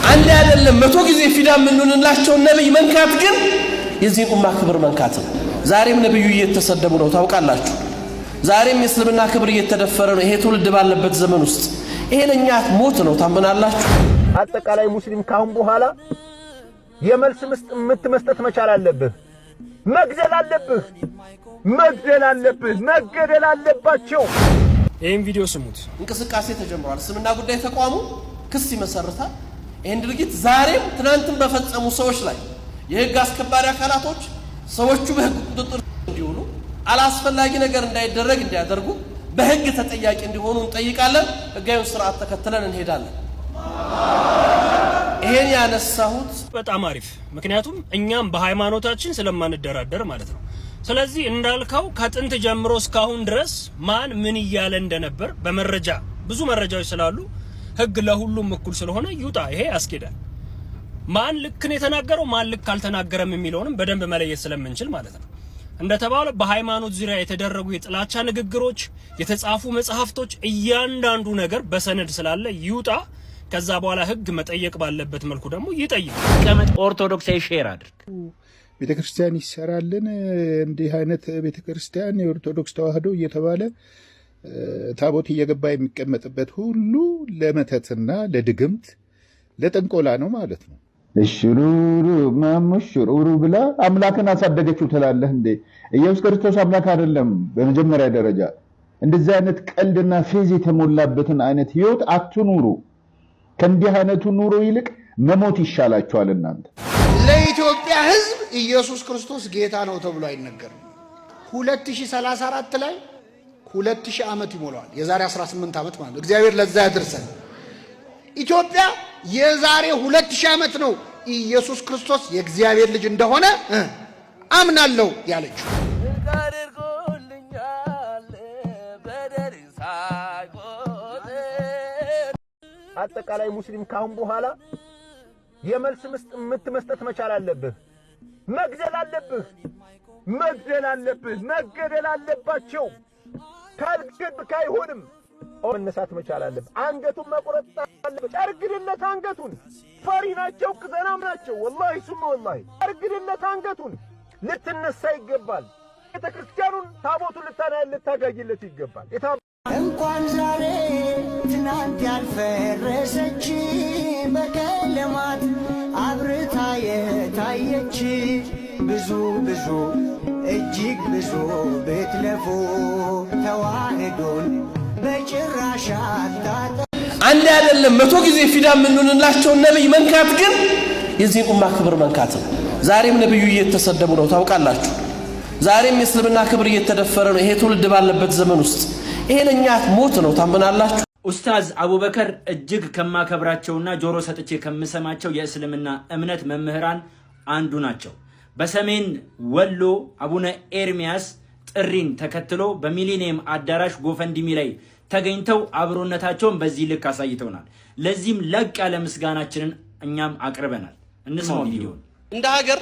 አንድ አይደለም 100 ጊዜ ፊዳ ምንሆንላቸው ነብይ መንካት ግን የዚህ ኡማ ክብር መንካት ነው። ዛሬም ነብዩ እየተሰደቡ ነው ታውቃላችሁ። ዛሬም የእስልምና ክብር እየተደፈረ ነው። ይሄ ትውልድ ባለበት ዘመን ውስጥ ይሄ ለኛ ሞት ነው። ታምናላችሁ? አጠቃላይ ሙስሊም ካሁን በኋላ የመልስ መስጠት መቻል አለብህ። መግደል አለብህ። መገደል አለባቸው። ይሄን ቪዲዮ ስሙት። እንቅስቃሴ ተጀምሯል። እስልምና ጉዳይ ተቋሙ ክስ ይመሰርታል። ይሄን ድርጊት ዛሬም ትናንትም በፈጸሙ ሰዎች ላይ የህግ አስከባሪ አካላቶች ሰዎቹ በህግ ቁጥጥር እንዲውሉ አላስፈላጊ ነገር እንዳይደረግ እንዲያደርጉ በህግ ተጠያቂ እንዲሆኑ እንጠይቃለን። ህጋዊውን ስርዓት ተከትለን እንሄዳለን። ይሄን ያነሳሁት በጣም አሪፍ፣ ምክንያቱም እኛም በሃይማኖታችን ስለማንደራደር ማለት ነው። ስለዚህ እንዳልከው ከጥንት ጀምሮ እስካሁን ድረስ ማን ምን እያለ እንደነበር በመረጃ ብዙ መረጃዎች ስላሉ ህግ ለሁሉም እኩል ስለሆነ ይውጣ። ይሄ ያስኬዳል። ማን ልክ ነው የተናገረው ማን ልክ አልተናገረም የሚለውንም በደንብ መለየት ስለምንችል ማለት ነው። እንደተባለው በሃይማኖት ዙሪያ የተደረጉ የጥላቻ ንግግሮች፣ የተጻፉ መጽሐፍቶች እያንዳንዱ ነገር በሰነድ ስላለ ይውጣ። ከዛ በኋላ ህግ መጠየቅ ባለበት መልኩ ደግሞ ይጠይቅ። ቀመጥ ኦርቶዶክሳዊ ሼር አድርግ። ቤተክርስቲያን ይሰራልን እንዲህ አይነት ቤተክርስቲያን የኦርቶዶክስ ተዋህዶ እየተባለ ታቦት እየገባ የሚቀመጥበት ሁሉ ለመተትና ለድግምት ለጥንቆላ ነው ማለት ነው። እሽሩሩ ማሙሽሩሩ ብላ አምላክን አሳደገችው ትላለህ እንዴ? ኢየሱስ ክርስቶስ አምላክ አይደለም። በመጀመሪያ ደረጃ እንደዚህ አይነት ቀልድና ፌዝ የተሞላበትን አይነት ህይወት አትኑሩ። ከእንዲህ አይነቱ ኑሮ ይልቅ መሞት ይሻላችኋል። እናንተ ለኢትዮጵያ ህዝብ ኢየሱስ ክርስቶስ ጌታ ነው ተብሎ አይነገርም። 2034 ላይ 2000 ዓመት ይሞላዋል። የዛሬ 18 ዓመት ማለት እግዚአብሔር ለዛ ያድርሰን። ኢትዮጵያ የዛሬ 2000 ዓመት ነው ኢየሱስ ክርስቶስ የእግዚአብሔር ልጅ እንደሆነ አምናለሁ ያለችው። አጠቃላይ ሙስሊም ካሁን በኋላ የመልስ መስጠት መቻል አለብህ። መገደል አለባቸው። ካልገድክ አይሆንም። መነሳት መቻል አለብህ። አንገቱን መቁረጥ አለብህ። ጨርግድለት አንገቱን። ፈሪ ናቸው፣ ቅዘናም ናቸው። ወላሂ ሱማ ወላሂ ጨርግድለት አንገቱን። ልትነሳ ይገባል። ቤተክርስቲያኑን ታቦቱን ልታጋይለት ይገባል። እንኳን ዛሬ ትናንት ያልፈረሰች በቀለማት አብርታ የታየች ብዙ እጅግ ብዙ ብትለፉ ተዋህዶን በጭራሽ አታጠ አንድ አይደለም 100 ጊዜ ፊዳ ምንሆንላቸው ነብይ መንካት ግን የዚህ ኡማ ክብር መንካት ነው። ዛሬም ነብዩ እየተሰደቡ ነው ታውቃላችሁ። ዛሬም የእስልምና ክብር እየተደፈረ ነው። ይሄ ትውልድ ባለበት ዘመን ውስጥ ይሄ ለኛ ሞት ነው። ታምናላችሁ? ኡስታዝ አቡበከር እጅግ ከማከብራቸውና ጆሮ ሰጥቼ ከምሰማቸው የእስልምና እምነት መምህራን አንዱ ናቸው። በሰሜን ወሎ አቡነ ኤርሚያስ ጥሪን ተከትሎ በሚሊኒየም አዳራሽ ጎፈንዲሚ ላይ ተገኝተው አብሮነታቸውን በዚህ ልክ አሳይተውናል። ለዚህም ለቅ ያለ ምስጋናችንን እኛም አቅርበናል። እንስማው ቪዲዮን። እንደ ሀገር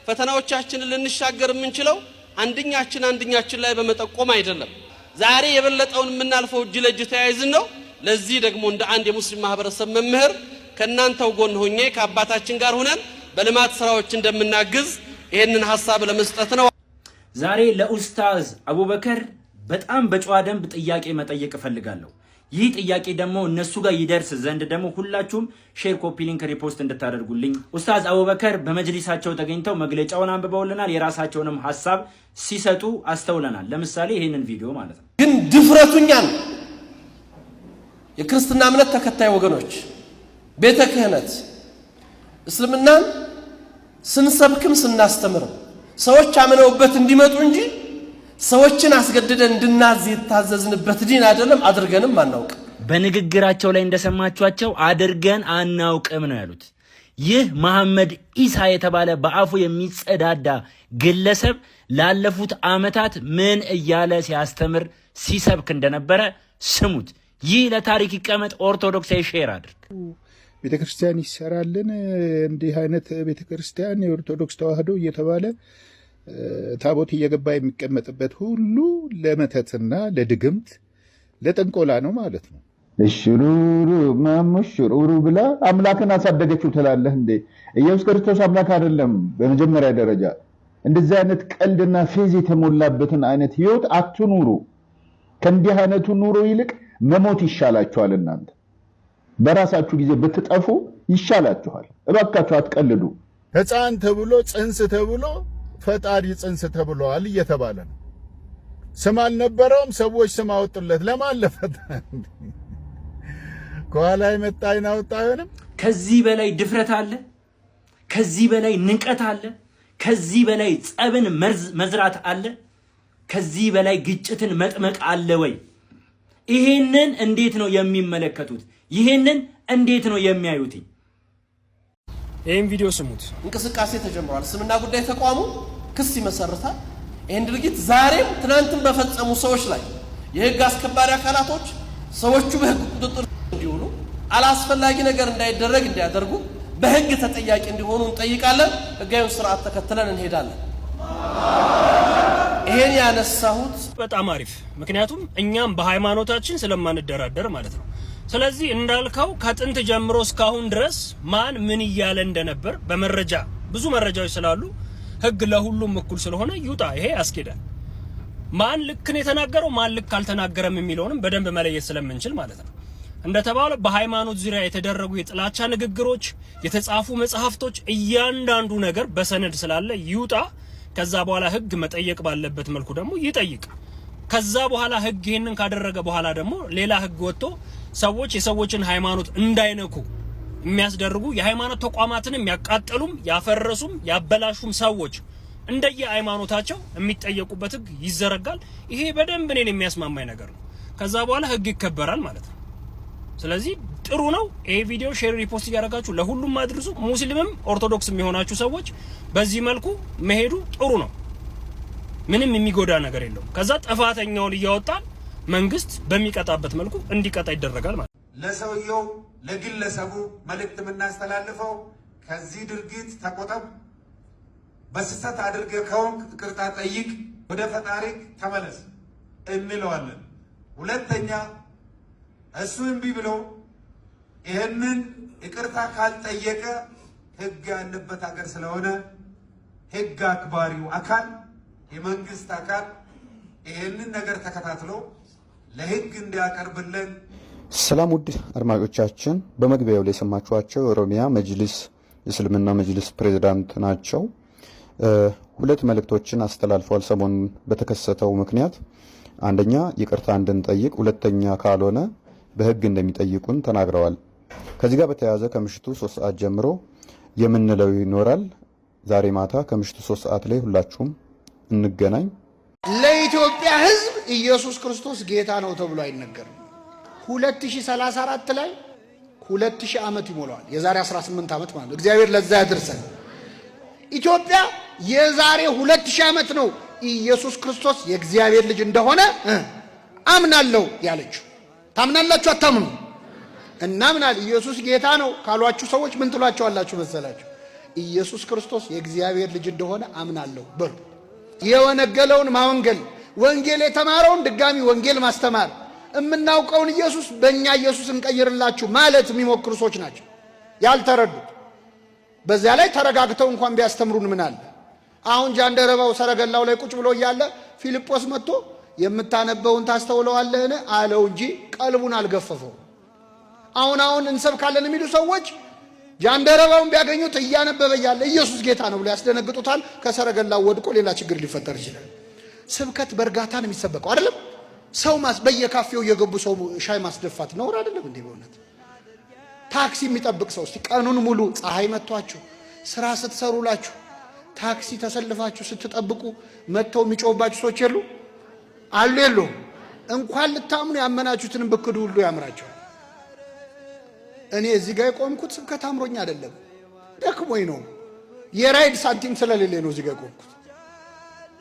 ፈተናዎቻችንን ልንሻገር የምንችለው አንድኛችን ላይ በመጠቆም አይደለም። ዛሬ የበለጠውን የምናልፈው እጅ ለእጅ ተያይዘን ነው። ለዚህ ደግሞ እንደ አንድ የሙስሊም ማህበረሰብ መምህር ከናንተው ጎን ሆኜ ከአባታችን ጋር ሆነን በልማት ስራዎች እንደምናግዝ ይሄንን ሐሳብ ለመስጠት ነው። ዛሬ ለኡስታዝ አቡበከር በጣም በጨዋ ደንብ ጥያቄ መጠየቅ እፈልጋለሁ። ይህ ጥያቄ ደግሞ እነሱ ጋር ይደርስ ዘንድ ደግሞ ሁላችሁም ሼር፣ ኮፒ ሊንክ፣ ሪፖስት እንድታደርጉልኝ። ኡስታዝ አቡበከር በመጅሊሳቸው ተገኝተው መግለጫውን አንብበውልናል። የራሳቸውንም ሐሳብ ሲሰጡ አስተውለናል። ለምሳሌ ይሄንን ቪዲዮ ማለት ነው። ግን ድፍረቱኛል የክርስትና እምነት ተከታይ ወገኖች ቤተ ክህነት እስልምናን ስንሰብክም ስናስተምርም ሰዎች አምነውበት እንዲመጡ እንጂ ሰዎችን አስገድደን እንድናዝ የታዘዝንበት ዲን አይደለም። አድርገንም አናውቅ። በንግግራቸው ላይ እንደሰማችኋቸው አድርገን አናውቅም ነው ያሉት። ይህ መሐመድ ኢሳ የተባለ በአፉ የሚጸዳዳ ግለሰብ ላለፉት ዓመታት ምን እያለ ሲያስተምር ሲሰብክ እንደነበረ ስሙት። ይህ ለታሪክ ይቀመጥ። ኦርቶዶክሳዊ ሼር አድርግ። ቤተክርስቲያን ይሰራልን እንዲህ አይነት ቤተክርስቲያን የኦርቶዶክስ ተዋህዶ እየተባለ ታቦት እየገባ የሚቀመጥበት ሁሉ ለመተትና ለድግምት ለጥንቆላ ነው ማለት ነው። እሽሩሩ ማሙሽሩሩ ብላ አምላክን አሳደገችው ትላለህ እንዴ? ኢየሱስ ክርስቶስ አምላክ አይደለም። በመጀመሪያ ደረጃ እንደዚህ አይነት ቀልድና ፌዝ የተሞላበትን አይነት ህይወት አትኑሩ። ከእንዲህ አይነቱ ኑሮ ይልቅ መሞት ይሻላችኋል። እናንተ በራሳችሁ ጊዜ ብትጠፉ ይሻላችኋል። እባካችሁ አትቀልዱ። ሕፃን ተብሎ ጽንስ ተብሎ ፈጣሪ ጽንስ ተብሏል እየተባለ ነው። ስም አልነበረውም፣ ሰዎች ስም አወጡለት። ለማን ለፈታ? ከኋላ የመጣ አይን አውጣ አይሆንም። ከዚህ በላይ ድፍረት አለ? ከዚህ በላይ ንቀት አለ? ከዚህ በላይ ጸብን መዝራት አለ? ከዚህ በላይ ግጭትን መጥመቅ አለ ወይ? ይሄንን እንዴት ነው የሚመለከቱት? ይሄንን እንዴት ነው የሚያዩት? ይሄን ቪዲዮ ስሙት። እንቅስቃሴ ተጀምሯል። እስልምና ጉዳይ ተቋሙ ክስ ይመሰርታል። ይሄን ድርጊት ዛሬም ትናንትም በፈጸሙ ሰዎች ላይ የህግ አስከባሪ አካላቶች ሰዎቹ በህግ ቁጥጥር እንዲውሉ አላስፈላጊ ነገር እንዳይደረግ እንዲያደርጉ በህግ ተጠያቂ እንዲሆኑ እንጠይቃለን። ህጋዊውን ስርዓት ተከትለን እንሄዳለን። ይሄን ያነሳሁት በጣም አሪፍ፣ ምክንያቱም እኛም በሃይማኖታችን ስለማንደራደር ማለት ነው። ስለዚህ እንዳልከው ከጥንት ጀምሮ እስካሁን ድረስ ማን ምን እያለ እንደነበር በመረጃ ብዙ መረጃዎች ስላሉ ህግ ለሁሉም እኩል ስለሆነ ይውጣ። ይሄ ያስኬዳል። ማን ልክን የተናገረው ማን ልክ አልተናገረም የሚለውንም በደንብ መለየት ስለምንችል ማለት ነው። እንደተባለው በሃይማኖት ዙሪያ የተደረጉ የጥላቻ ንግግሮች፣ የተጻፉ መጽሐፍቶች፣ እያንዳንዱ ነገር በሰነድ ስላለ ይውጣ። ከዛ በኋላ ህግ መጠየቅ ባለበት መልኩ ደግሞ ይጠይቅ። ከዛ በኋላ ህግ ይሄንን ካደረገ በኋላ ደግሞ ሌላ ህግ ወጥቶ ሰዎች የሰዎችን ሃይማኖት እንዳይነኩ የሚያስደርጉ የሃይማኖት ተቋማትንም ያቃጠሉም ያፈረሱም ያበላሹም ሰዎች እንደየ ሃይማኖታቸው የሚጠየቁበት ህግ ይዘረጋል። ይሄ በደንብ እኔን የሚያስማማኝ ነገር ነው። ከዛ በኋላ ህግ ይከበራል ማለት ነው። ስለዚህ ጥሩ ነው። ይሄ ቪዲዮ ሼር፣ ሪፖስት እያደረጋችሁ ለሁሉም አድርሱ። ሙስሊምም ኦርቶዶክስም የሆናችሁ ሰዎች በዚህ መልኩ መሄዱ ጥሩ ነው። ምንም የሚጎዳ ነገር የለውም። ከዛ ጥፋተኛውን እያወጣን መንግስት በሚቀጣበት መልኩ እንዲቀጣ ይደረጋል ማለት ነው። ለሰውየው ለግለሰቡ መልእክት የምናስተላልፈው ከዚህ ድርጊት ተቆጠብ፣ በስህተት አድርገህ ከሆንክ ይቅርታ ጠይቅ፣ ወደ ፈጣሪ ተመለስ እንለዋለን። ሁለተኛ እሱ እምቢ ብሎ ይህንን ይቅርታ ካልጠየቀ ህግ ያለበት ሀገር ስለሆነ ህግ አክባሪው አካል የመንግስት አካል ይህንን ነገር ተከታትሎ ለህግ እንዲያቀርብልን። ሰላም ውድ አድማጮቻችን፣ በመግቢያው ላይ የሰማችኋቸው የኦሮሚያ መጅሊስ የእስልምና መጅሊስ ፕሬዝዳንት ናቸው። ሁለት መልእክቶችን አስተላልፈዋል። ሰሞኑን በተከሰተው ምክንያት አንደኛ ይቅርታ እንድንጠይቅ፣ ሁለተኛ ካልሆነ በህግ እንደሚጠይቁን ተናግረዋል። ከዚህ ጋር በተያያዘ ከምሽቱ 3 ሰዓት ጀምሮ የምንለው ይኖራል። ዛሬ ማታ ከምሽቱ 3 ሰዓት ላይ ሁላችሁም እንገናኝ። ለኢትዮጵያ ህዝብ ኢየሱስ ክርስቶስ ጌታ ነው ተብሎ አይነገርም። 2034 ላይ 2000 ዓመት ይሞላዋል። የዛሬ 18 ዓመት ማለት እግዚአብሔር ለዛ ያድርሰን። ኢትዮጵያ የዛሬ 2000 ዓመት ነው ኢየሱስ ክርስቶስ የእግዚአብሔር ልጅ እንደሆነ አምናለሁ ያለችው። ታምናላችሁ አታምኑ? እናምናል። ኢየሱስ ጌታ ነው ካሏችሁ ሰዎች ምን ትሏቸዋላችሁ መሰላችሁ? ኢየሱስ ክርስቶስ የእግዚአብሔር ልጅ እንደሆነ አምናለሁ በሉ። የወነገለውን ማወንገል፣ ወንጌል የተማረውን ድጋሚ ወንጌል ማስተማር፣ የምናውቀውን ኢየሱስ በእኛ ኢየሱስ እንቀይርላችሁ ማለት የሚሞክሩ ሰዎች ናቸው ያልተረዱት። በዚያ ላይ ተረጋግተው እንኳን ቢያስተምሩን ምን አለ? አሁን ጃንደረባው ሰረገላው ላይ ቁጭ ብሎ እያለ ፊልጶስ መጥቶ የምታነበውን ታስተውለዋለህን አለው እንጂ ቀልቡን አልገፈፈው። አሁን እንሰብካለን የሚሉ ሰዎች ጃንደረባውን ቢያገኙት እያነበበ ያለ ኢየሱስ ጌታ ነው ብሎ ያስደነግጡታል። ከሰረገላው ወድቆ ሌላ ችግር ሊፈጠር ይችላል። ስብከት በእርጋታ ነው የሚሰበከው አይደለም። ሰው በየካፌው እየገቡ ሰው ሻይ ማስደፋት ነውር አይደለም እንዴ? በእውነት ታክሲ የሚጠብቅ ሰው እስቲ ቀኑን ሙሉ ፀሐይ መቷችሁ ስራ ስትሰሩላችሁ ታክሲ ተሰልፋችሁ ስትጠብቁ መተው የሚጮህባችሁ ሰዎች የሉ አሉ? የሉ? እንኳን ልታምኑ ያመናችሁትን ብክዱ ሁሉ ያምራቸዋል። እኔ እዚህ ጋር የቆምኩት ስብከት አምሮኝ አይደለም፣ ደክሞኝ ነው። የራይድ ሳንቲም ስለሌለ ነው እዚህ ጋር የቆምኩት።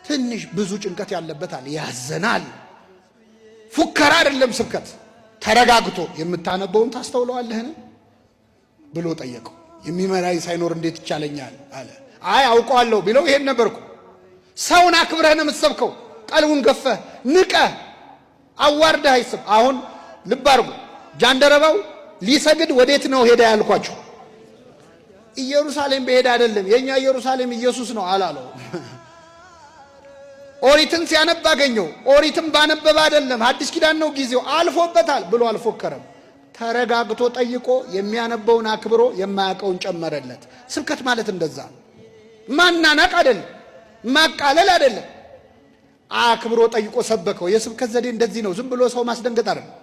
ትንሽ ብዙ ጭንቀት ያለበት አለ፣ ያዘናል። ፉከራ አይደለም ስብከት። ተረጋግቶ የምታነበውን ታስተውለዋለህን ብሎ ጠየቀው። የሚመራይ ሳይኖር እንዴት ይቻለኛል አለ። አይ አውቀዋለሁ ቢለው ይሄን ነበርኩ። ሰውን አክብረህ ነው የምትሰብከው። ቀልቡን ገፈህ ንቀህ አዋርደህ አይስብ። አሁን ልብ አድርጉ። ጃንደረባው ሊሰግድ ወዴት ነው ሄደ ያልኳችሁ? ኢየሩሳሌም በሄደ አይደለም፣ የኛ ኢየሩሳሌም ኢየሱስ ነው አላለው። ኦሪትን ሲያነብ አገኘው። ኦሪትን ባነበበ አይደለም፣ አዲስ ኪዳን ነው ጊዜው አልፎበታል ብሎ አልፎከረም። ተረጋግቶ ጠይቆ የሚያነበውን አክብሮ የማያውቀውን ጨመረለት። ስብከት ማለት እንደዛ ማናናቅ አይደለም፣ ማቃለል አይደለም። አክብሮ ጠይቆ ሰበከው። የስብከት ዘዴ እንደዚህ ነው፣ ዝም ብሎ ሰው ማስደንገጥ አይደለም።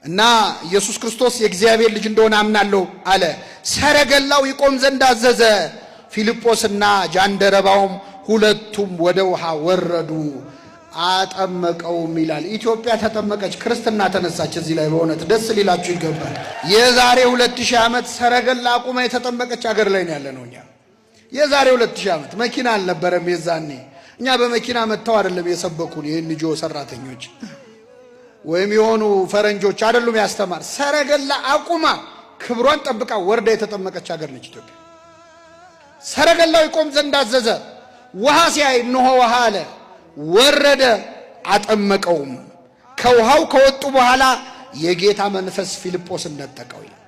እና ኢየሱስ ክርስቶስ የእግዚአብሔር ልጅ እንደሆነ አምናለሁ አለ። ሰረገላው ይቆም ዘንድ አዘዘ። ፊልጶስና ጃንደረባውም ሁለቱም ወደ ውሃ ወረዱ፣ አጠመቀውም ይላል። ኢትዮጵያ ተጠመቀች፣ ክርስትና ተነሳች። እዚህ ላይ በእውነት ደስ ሊላችሁ ይገባል። የዛሬ 2000 ዓመት ሰረገላ አቁማ የተጠመቀች ሀገር ላይ ነው ያለነው እኛ። የዛሬ 2000 ዓመት መኪና አልነበረም የዛኔ። እኛ በመኪና መጥተው አይደለም የሰበኩን የኤንጆ ሰራተኞች ወይም የሆኑ ፈረንጆች አይደሉም ያስተማር። ሰረገላ አቁማ ክብሯን ጠብቃ ወርዳ የተጠመቀች ሀገር ነች ኢትዮጵያ። ሰረገላው ይቆም ዘንድ አዘዘ። ውሃ ሲያይ እነሆ ውሃ አለ። ወረደ፣ አጠመቀውም። ከውሃው ከወጡ በኋላ የጌታ መንፈስ ፊልጶስን ነጠቀው ይላል።